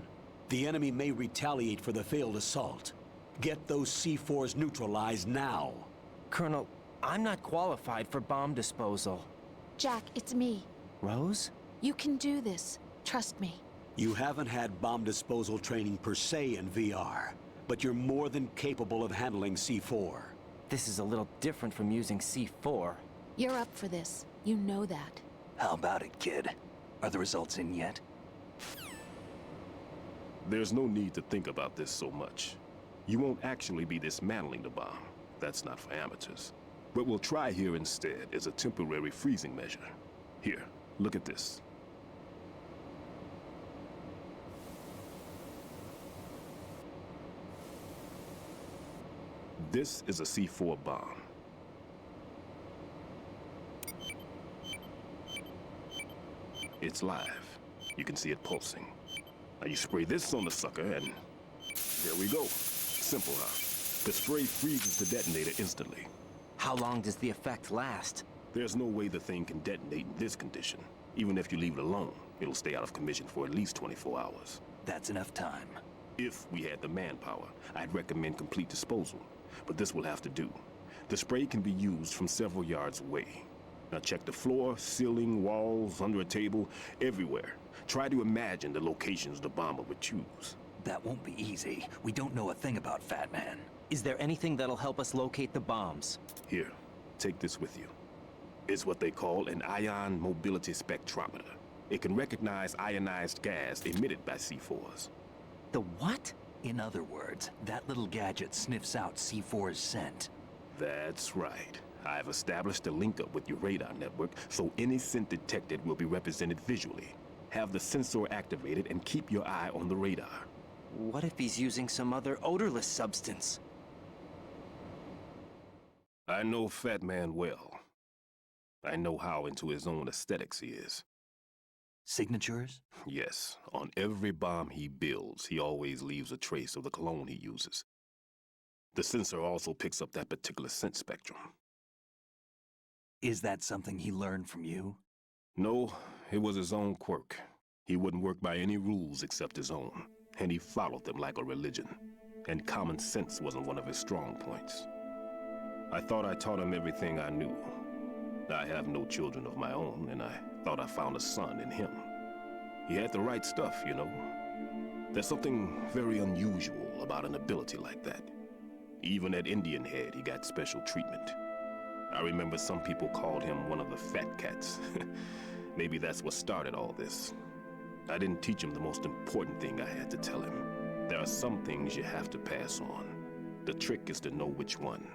The enemy may retaliate for the failed assault. Get those C4s neutralized now. Colonel, I'm not qualified for bomb disposal. Jack, it's me. Rose? You can do this. Trust me. You haven't had bomb disposal training per se in VR, but you're more than capable of handling C4. This is a little different from using C4. You're up for this. You know that. How about it, kid? Are the results in yet? There's no need to think about this so much. You won't actually be dismantling the bomb. That's not for amateurs. What we'll try here instead is a temporary freezing measure. Here, look at this. This is a C4 bomb. It's live. You can see it pulsing. Now you spray this on the sucker and there we go. Simple, huh? The spray freezes the detonator instantly. How long does the effect last? There's no way the thing can detonate in this condition. Even if you leave it alone, it'll stay out of commission for at least 24 hours. That's enough time. If we had the manpower, I'd recommend complete disposal. But this will have to do. The spray can be used from several yards away. Now check the floor, ceiling, walls, under a table, everywhere. Try to imagine the locations the bomber would choose. That won't be easy. We don't know a thing about Fat Man. Is there anything that'll help us locate the bombs? Here, take this with you. It's what they call an ion mobility spectrometer. It can recognize ionized gas emitted by C4s. The what? In other words, that little gadget sniffs out C4's scent. That's right. I've established a link up with your radar network, so any scent detected will be represented visually. Have the sensor activated and keep your eye on the radar. What if he's using some other odorless substance? I know Fat Man well. I know how into his own aesthetics he is. Signatures? Yes, on every bomb he builds, he always leaves a trace of the cologne he uses. The sensor also picks up that particular scent spectrum. Is that something he learned from you? No, it was his own quirk. He wouldn't work by any rules except his own, and he followed them like a religion. And common sense wasn't one of his strong points. I thought I taught him everything I knew. I have no children of my own, and I thought I found a son in him. He had the right stuff, you know. There's something very unusual about an ability like that. Even at Indian Head, he got special treatment. I remember some people called him one of the fat cats. Maybe that's what started all this. I didn't teach him the most important thing I had to tell him. There are some things you have to pass on. The trick is to know which one.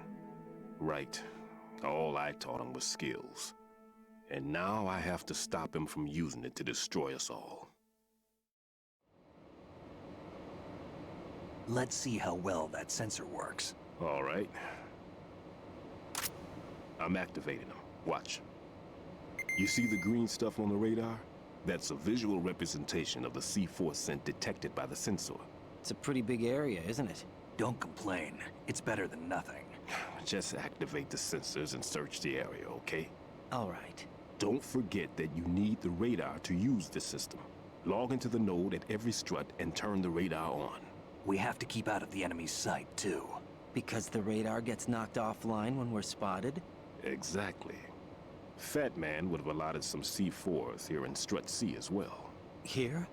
Right. All I taught him was skills. And now I have to stop him from using it to destroy us all. Let's see how well that sensor works. All right. I'm activating them. Watch. You see the green stuff on the radar? That's a visual representation of the C4 scent detected by the sensor. It's a pretty big area, isn't it? Don't complain. It's better than nothing. Just activate the sensors and search the area, okay? All right. Don't forget that you need the radar to use the system. Log into the node at every strut and turn the radar on. We have to keep out of the enemy's sight, too. Because the radar gets knocked offline when we're spotted? Exactly. Fat Man would have allotted some C4s here in Strut C as well. Here?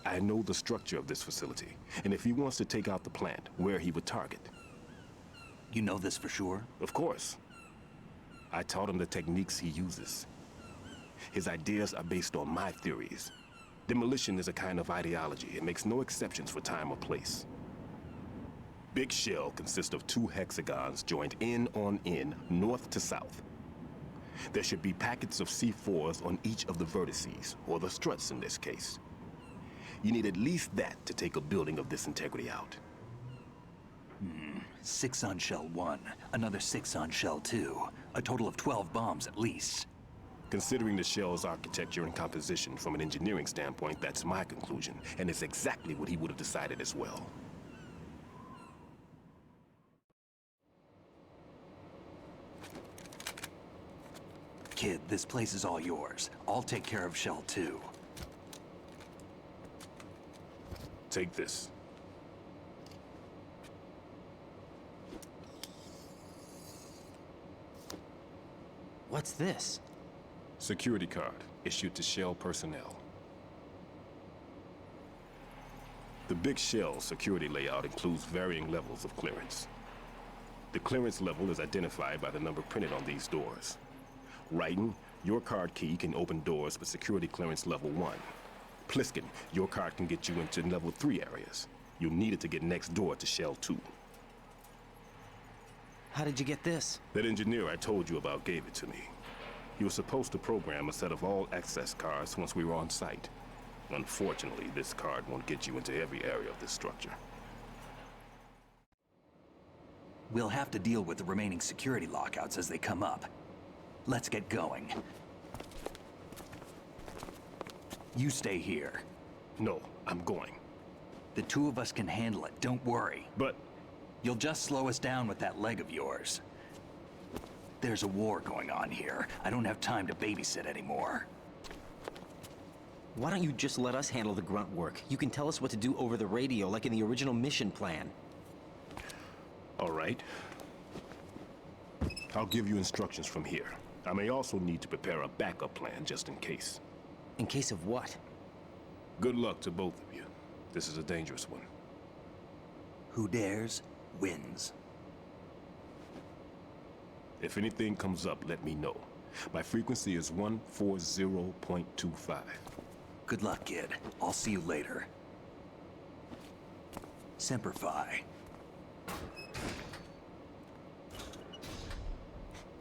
I know the structure of this facility, and if he wants to take out the plant, where he would target. You know this for sure? Of course. I taught him the techniques he uses. His ideas are based on my theories. Demolition is a kind of ideology. It makes no exceptions for time or place. Big Shell consists of 2 hexagons joined end on end, north to south. There should be packets of C4s on each of the vertices, or the struts in this case. You need at least that to take a building of this integrity out. 6 on Shell 1, another 6 on Shell 2. A total of 12 bombs at least. Considering the shell's architecture and composition from an engineering standpoint, that's my conclusion, and it's exactly what he would have decided as well. Kid, this place is all yours. I'll take care of Shell 2. Take this. What's this? Security card, issued to Shell personnel. The Big Shell security layout includes varying levels of clearance. The clearance level is identified by the number printed on these doors. Raiden, your card key can open doors with security clearance level 1. Pliskin, your card can get you into level 3 areas. You'll need it to get next door to Shell 2. How did you get this? That engineer I told you about gave it to me. He was supposed to program a set of all access cards once we were on site. Unfortunately, this card won't get you into every area of this structure. We'll have to deal with the remaining security lockouts as they come up. Let's get going. You stay here. No, I'm going. The 2 of us can handle it, don't worry. But... You'll just slow us down with that leg of yours. There's a war going on here. I don't have time to babysit anymore. Why don't you just let us handle the grunt work? You can tell us what to do over the radio, like in the original mission plan. All right. I'll give you instructions from here. I may also need to prepare a backup plan just in case. In case of what? Good luck to both of you. This is a dangerous one. Who dares, wins. If anything comes up, let me know. My frequency is 140.25. Good luck, kid. I'll see you later. Semper Fi.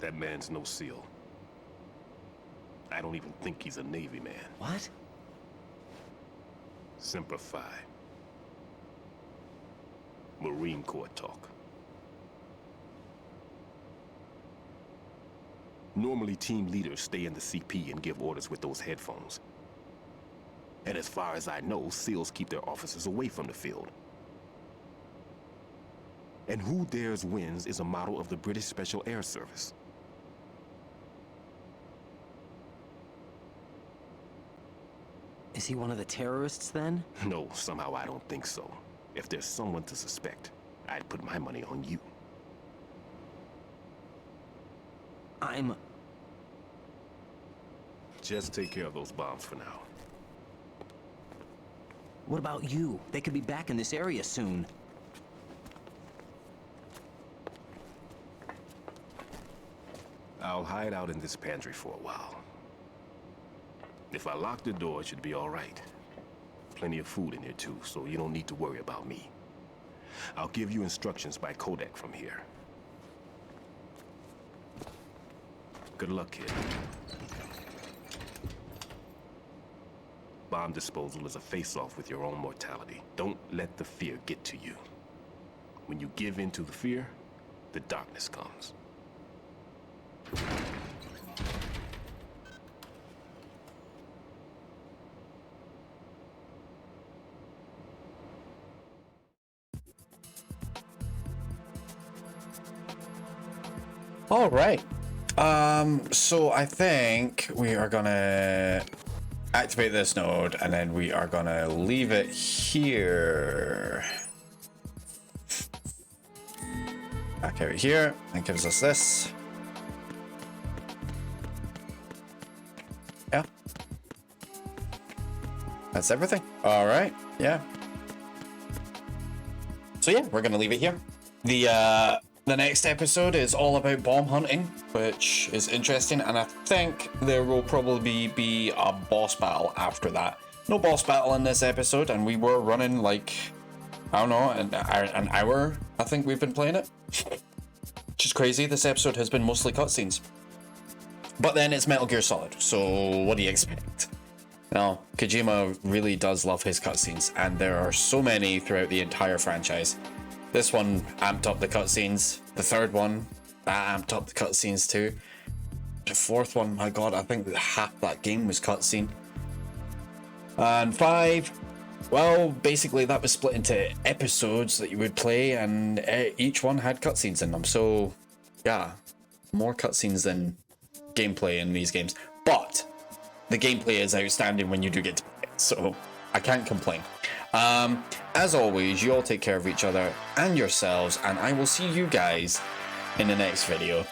That man's no SEAL. I don't even think he's a Navy man. What? Semper Fi. Marine Corps talk. Normally, team leaders stay in the CP and give orders with those headphones. And as far as I know, SEALs keep their officers away from the field. And who dares wins is a model of the British Special Air Service. Is he one of the terrorists then? No, somehow I don't think so. If there's someone to suspect, I'd put my money on you. Just take care of those bombs for now. What about you? They could be back in this area soon. I'll hide out in this pantry for a while. If I lock the door, it should be all right. Plenty of food in here too, so you don't need to worry about me. I'll give you instructions by codec from here. Good luck, kid. Bomb disposal is a face-off with your own mortality. Don't let the fear get to you. When you give in to the fear, the darkness comes. All right. So I think we are gonna activate this node and then we are gonna leave it here. Back over here. That gives us this. Yeah. That's everything. All right. Yeah. So yeah, we're gonna leave it here. The next episode is all about bomb hunting, which is interesting, and I think there will probably be a boss battle after that. No boss battle in this episode, and we were running like, I don't know, an hour, I think we've been playing it. Which is crazy. This episode has been mostly cutscenes. But then it's Metal Gear Solid, so what do you expect? Now, Kojima really does love his cutscenes, and there are so many throughout the entire franchise. This one amped up the cutscenes. The third one, that amped up the cutscenes too. The fourth one, my god, I think half that game was cutscene. And 5, well, basically that was split into episodes that you would play, and each one had cutscenes in them. So, yeah, more cutscenes than gameplay in these games. But the gameplay is outstanding when you do get to play it, so I can't complain. As always, you all take care of each other and yourselves, and I will see you guys in the next video.